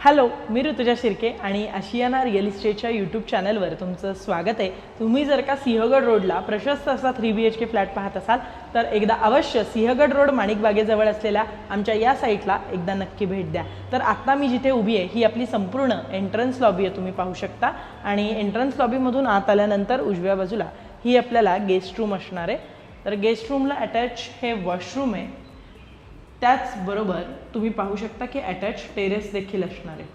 Hello, मी ऋतुजा शिर्के आणि Ashiana real इस्टेटच्या YouTube चॅनलवर तुमचं स्वागत आहे। तुम्ही जर का सिंहगड रोडला प्रशस्त असा 3BHK फ्लॅट पाहत असाल तर एकदा अवश्य सिंहगड रोड माणिकबागेजवळ असलेल्या आमच्या या साईटला एकदा नक्की भेट द्या। तर आता मी जिथे उभी आहे ही आपली संपूर्ण एंट्रन्स लॉबी आहे, तुम्ही पाहू शकता। आणि एंट्रन्स लॉबीमधून आत आल्यानंतर उजव्या बाजूला ही आपल्याला गेस्ट रूम असणार आहे। तर गेस्ट रूमला अटॅच हे वॉशरूम आहे, त्याचबरोबर तुम्ही पाहू शकता की अटॅच टेरेस देखील असणार आहे।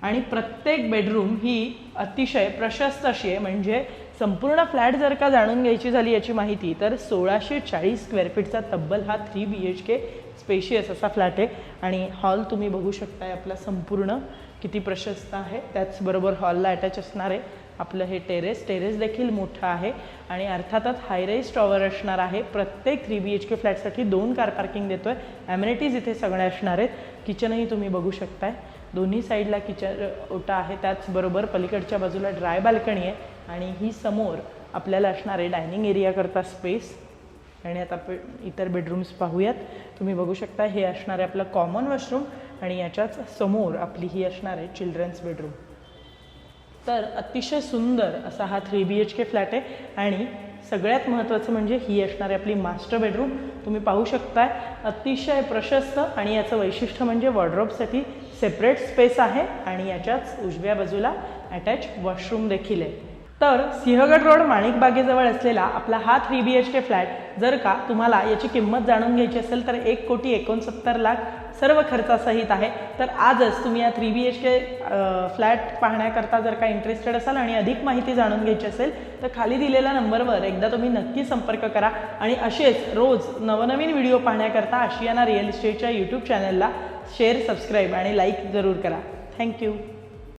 आणि प्रत्येक बेडरूम ही अतिशय प्रशस्त अशी आहे, म्हणजे संपूर्ण फ्लॅट जर का जाणून घ्यायची झाली याची माहिती तर 1640 स्क्वेअर फीटचा तब्बल हा 3BHK स्पेशियस असा फ्लॅट आहे। आणि हॉल तुम्ही बघू शकताय आपला संपूर्ण किती प्रशस्त आहे। त्याचबरोबर हॉलला अटॅच असणार आहे आपलं हे टेरेस देखील मोठं आहे आणि अर्थातच हायराईज टॉवर असणार आहे। प्रत्येक 3BHK फ्लॅटसाठी 2 कार पार्किंग देतोय। ॲम्युनिटीज इथे सगळ्या असणार आहेत। किचनही तुम्ही बघू शकताय, दोन्ही साईडला किचन ओटा आहे, त्याचबरोबर पलीकडच्या बाजूला ड्राय बाल्कनी आहे आणि ही समोर आपल्याला असणार आहे डायनिंग एरिया करता स्पेस। आणि आता आपण इतर बेडरूम्स पाहूयात। तुम्ही बघू शकता हे असणार आहे आपलं कॉमन वॉशरूम आणि याच्याच समोर आपली ही असणार आहे चिल्ड्रन्स बेडरूम। तर अतिशय सुंदर असा हा 3BHK फ्लॅट आहे आणि सगळ्यात महत्त्वाचं म्हणजे ही असणार आहे आपली मास्टर बेडरूम। तुम्ही पाहू शकताय अतिशय प्रशस्त आणि याचं वैशिष्ट्य म्हणजे वॉर्डरोबसाठी सेपरेट स्पेस आहे आणि याच्याच उजव्या बाजूला अटॅच वॉशरूम देखील आहे। तर सिंहगड रोड माणिकबागेजवळ असलेला आपला हा 3BHK फ्लॅट जर का तुम्हाला याची किंमत जाणून घ्यायची असेल तर 1,69,00,000 सर्व खर्चासहित आहे। तर आजच तुम्ही या 3BHK फ्लॅट पाहण्याकरता जर का इंटरेस्टेड असाल आणि अधिक माहिती जाणून घ्यायची असेल तर खाली दिलेल्या नंबरवर एकदा तुम्ही नक्की संपर्क करा। आणि असेच रोज नवनवीन व्हिडिओ पाहण्याकरता आशियाना रिअल इस्टेटच्या यूट्यूब चॅनलला शेअर, सबस्क्राईब आणि लाईक जरूर करा। थँक्यू।